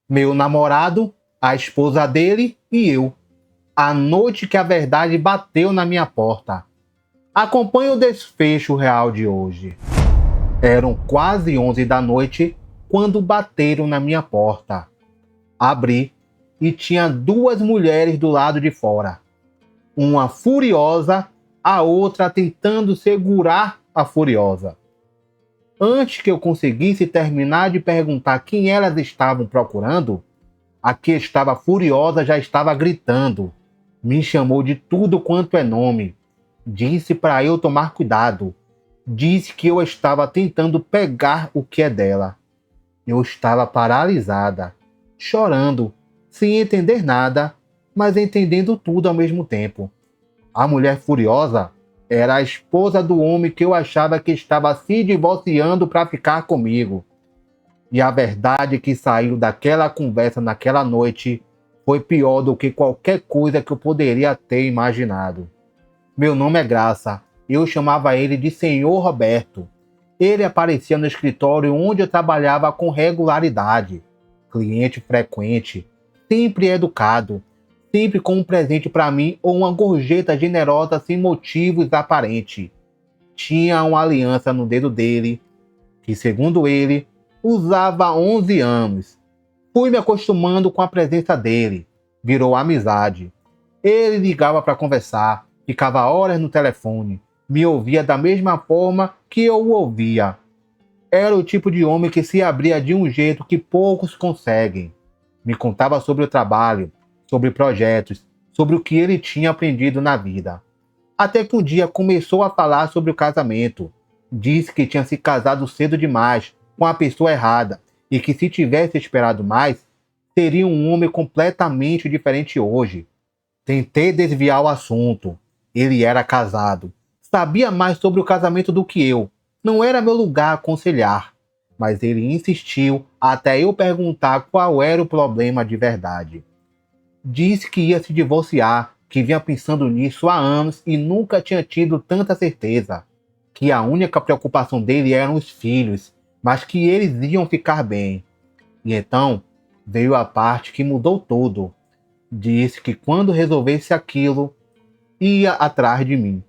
Meu namorado, a esposa dele e eu. A noite que a verdade bateu na minha porta. Acompanhe o desfecho real de hoje. Eram quase 11 da noite quando bateram na minha porta. Abri e tinha duas mulheres do lado de fora. Uma furiosa, a outra tentando segurar a furiosa. Antes que eu conseguisse terminar de perguntar quem elas estavam procurando, a que estava furiosa já estava gritando. Me chamou de tudo quanto é nome. Disse para eu tomar cuidado. Disse que eu estava tentando pegar o que é dela. Eu estava paralisada, chorando, sem entender nada, mas entendendo tudo ao mesmo tempo. A mulher furiosa era a esposa do homem que eu achava que estava se divorciando para ficar comigo. E a verdade que saiu daquela conversa naquela noite foi pior do que qualquer coisa que eu poderia ter imaginado. Meu nome é Graça. Eu chamava ele de Senhor Roberto. Ele aparecia no escritório onde eu trabalhava com regularidade. Cliente frequente, sempre educado, sempre com um presente para mim ou uma gorjeta generosa sem motivos aparentes. Tinha uma aliança no dedo dele, que segundo ele, usava há 11 anos. Fui me acostumando com a presença dele. Virou amizade. Ele ligava para conversar, ficava horas no telefone, me ouvia da mesma forma que eu o ouvia. Era o tipo de homem que se abria de um jeito que poucos conseguem. Me contava sobre o trabalho, sobre projetos, sobre o que ele tinha aprendido na vida. Até que um dia começou a falar sobre o casamento. Disse que tinha se casado cedo demais, com a pessoa errada, e que se tivesse esperado mais, seria um homem completamente diferente hoje. Tentei desviar o assunto. Ele era casado. Sabia mais sobre o casamento do que eu. Não era meu lugar aconselhar. Mas ele insistiu até eu perguntar qual era o problema de verdade. Disse que ia se divorciar, que vinha pensando nisso há anos e nunca tinha tido tanta certeza. Que a única preocupação dele eram os filhos, mas que eles iam ficar bem. E então veio a parte que mudou tudo. Disse que quando resolvesse aquilo, ia atrás de mim.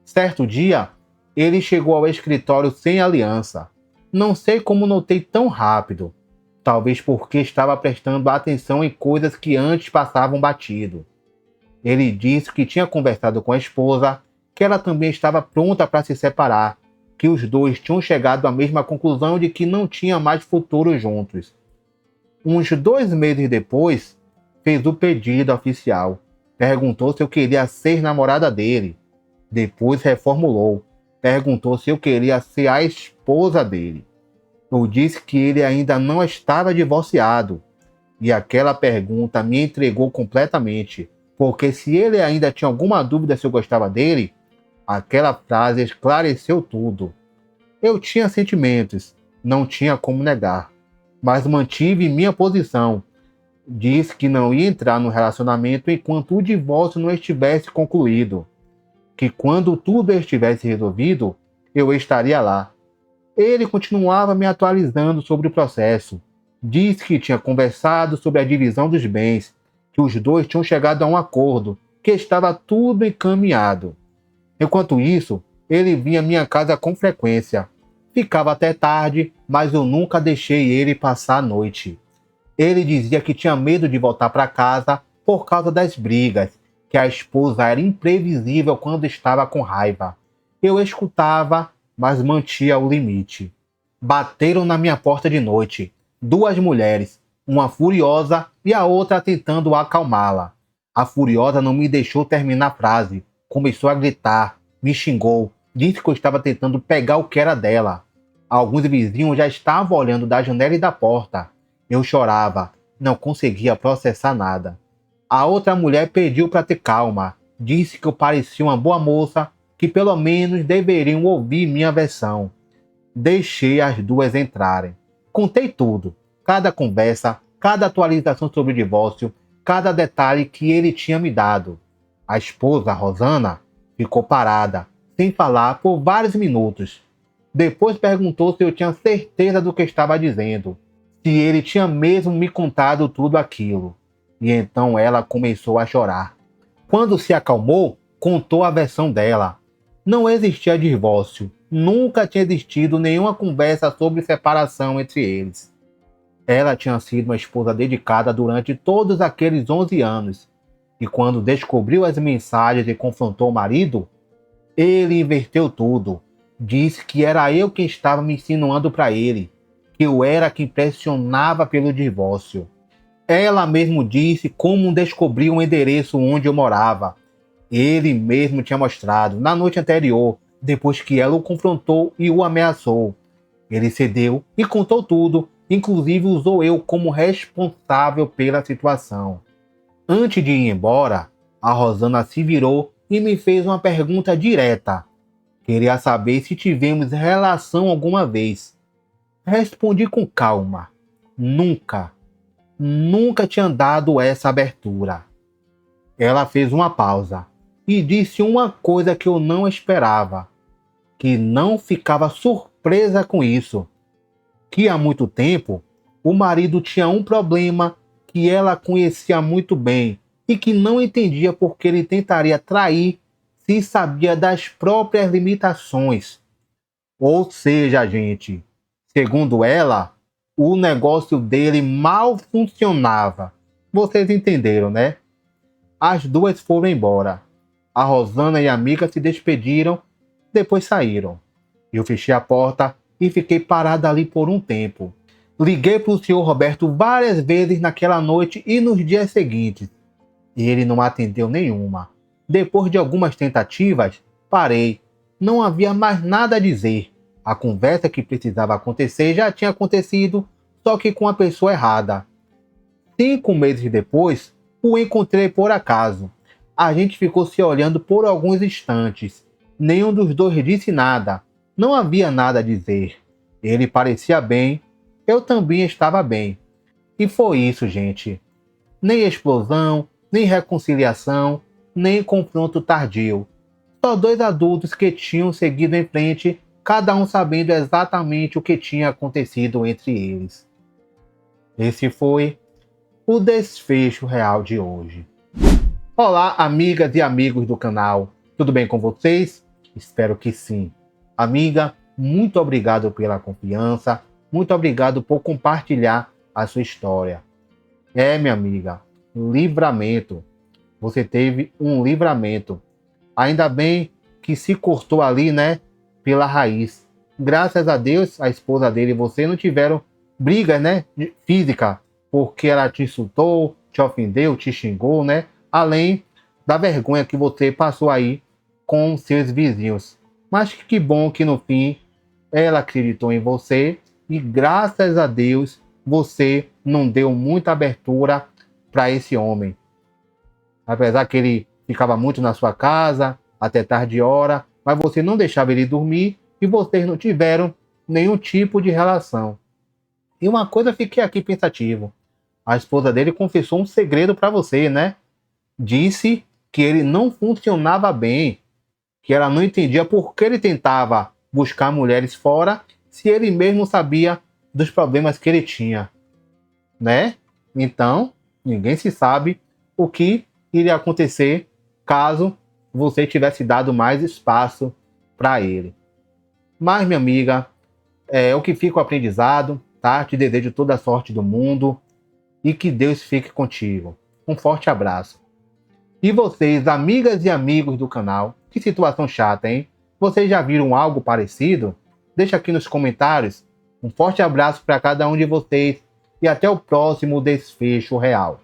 Certo dia, ele chegou ao escritório sem aliança. Não sei como notei tão rápido. Talvez porque estava prestando atenção em coisas que antes passavam batido. Ele disse que tinha conversado com a esposa, que ela também estava pronta para se separar, que os dois tinham chegado à mesma conclusão de que não tinha mais futuro juntos. Uns 2 meses depois, fez o pedido oficial. Perguntou se eu queria ser namorada dele. Depois reformulou. Perguntou se eu queria ser a esposa dele. Eu disse que ele ainda não estava divorciado. E aquela pergunta me entregou completamente. Porque se ele ainda tinha alguma dúvida se eu gostava dele, aquela frase esclareceu tudo. Eu tinha sentimentos, não tinha como negar. Mas mantive minha posição. Disse que não ia entrar no relacionamento enquanto o divórcio não estivesse concluído. Que quando tudo estivesse resolvido, eu estaria lá. Ele continuava me atualizando sobre o processo. Disse que tinha conversado sobre a divisão dos bens, que os dois tinham chegado a um acordo, que estava tudo encaminhado. Enquanto isso, ele vinha à minha casa com frequência. Ficava até tarde, mas eu nunca deixei ele passar a noite. Ele dizia que tinha medo de voltar para casa por causa das brigas, que a esposa era imprevisível quando estava com raiva. Eu escutava, mas mantinha o limite. Bateram na minha porta de noite. 2 mulheres, uma furiosa e a outra tentando acalmá-la. A furiosa não me deixou terminar a frase. Começou a gritar, me xingou, disse que eu estava tentando pegar o que era dela. Alguns vizinhos já estavam olhando da janela e da porta. Eu chorava, não conseguia processar nada. A outra mulher pediu para ter calma. Disse que eu parecia uma boa moça, que pelo menos deveriam ouvir minha versão. Deixei as duas entrarem. Contei tudo. Cada conversa, cada atualização sobre o divórcio, cada detalhe que ele tinha me dado. A esposa, Rosana, ficou parada, sem falar por vários minutos. Depois perguntou se eu tinha certeza do que estava dizendo. se ele tinha mesmo me contado tudo aquilo. E então ela começou a chorar. Quando se acalmou, contou a versão dela. Não existia divórcio, nunca tinha existido nenhuma conversa sobre separação entre eles. Ela tinha sido uma esposa dedicada durante todos aqueles 11 anos, e quando descobriu as mensagens e confrontou o marido, ele inverteu tudo. Disse que era eu quem estava me insinuando para ele, que eu era quem pressionava pelo divórcio. Ela mesmo disse como descobriu o endereço onde eu morava. Ele mesmo tinha mostrado na noite anterior, depois que ela o confrontou e o ameaçou. Ele cedeu e contou tudo, inclusive usou eu como responsável pela situação. Antes de ir embora, a Rosana se virou e me fez uma pergunta direta. Queria saber se tivemos relação alguma vez. Respondi com calma. Nunca. Nunca tinha dado essa abertura. Ela fez uma pausa e disse uma coisa que eu não esperava, que não ficava surpresa com isso, que há muito tempo o marido tinha um problema que ela conhecia muito bem e que não entendia porque ele tentaria trair se sabia das próprias limitações. Ou seja, gente, segundo ela, o negócio dele mal funcionava. Vocês entenderam, né? As duas foram embora. A Rosana e a amiga se despediram, depois saíram. Eu fechei a porta e fiquei parada ali por um tempo. Liguei para o senhor Roberto várias vezes naquela noite e nos dias seguintes. E ele não atendeu nenhuma. Depois de algumas tentativas, parei. Não havia mais nada a dizer. A conversa que precisava acontecer já tinha acontecido, só que com a pessoa errada. 5 meses depois, o encontrei por acaso. A gente ficou se olhando por alguns instantes. Nenhum dos dois disse nada. Não havia nada a dizer. Ele parecia bem. Eu também estava bem. E foi isso, gente. Nem explosão, nem reconciliação, nem confronto tardio. Só dois adultos que tinham seguido em frente, cada um sabendo exatamente o que tinha acontecido entre eles. Esse foi o desfecho real de hoje. Olá, amigas e amigos do canal. Tudo bem com vocês? Espero que sim. Amiga, muito obrigado pela confiança. Muito obrigado por compartilhar a sua história. Minha amiga, livramento. Você teve um livramento. Ainda bem que se cortou ali, né? Pela raiz. Graças a Deus, a esposa dele e você não tiveram briga, né? Física. Porque ela te insultou, te ofendeu, te xingou, né? Além da vergonha que você passou aí com seus vizinhos. Mas que bom que no fim ela acreditou em você e graças a Deus você não deu muita abertura para esse homem. Apesar que ele ficava muito na sua casa, até tarde hora, mas você não deixava ele dormir e vocês não tiveram nenhum tipo de relação. E uma coisa, fiquei aqui pensativo. A esposa dele confessou um segredo para você, né? Disse que ele não funcionava bem, que ela não entendia por que ele tentava buscar mulheres fora, se ele mesmo sabia dos problemas que ele tinha, né? Então, ninguém se sabe o que iria acontecer caso você tivesse dado mais espaço para ele. Mas, minha amiga, é o que fica o aprendizado, tá? Te desejo toda a sorte do mundo e que Deus fique contigo. Um forte abraço. E vocês, amigas e amigos do canal, que situação chata, hein? Vocês já viram algo parecido? Deixa aqui nos comentários. Um forte abraço para cada um de vocês e até o próximo desfecho real.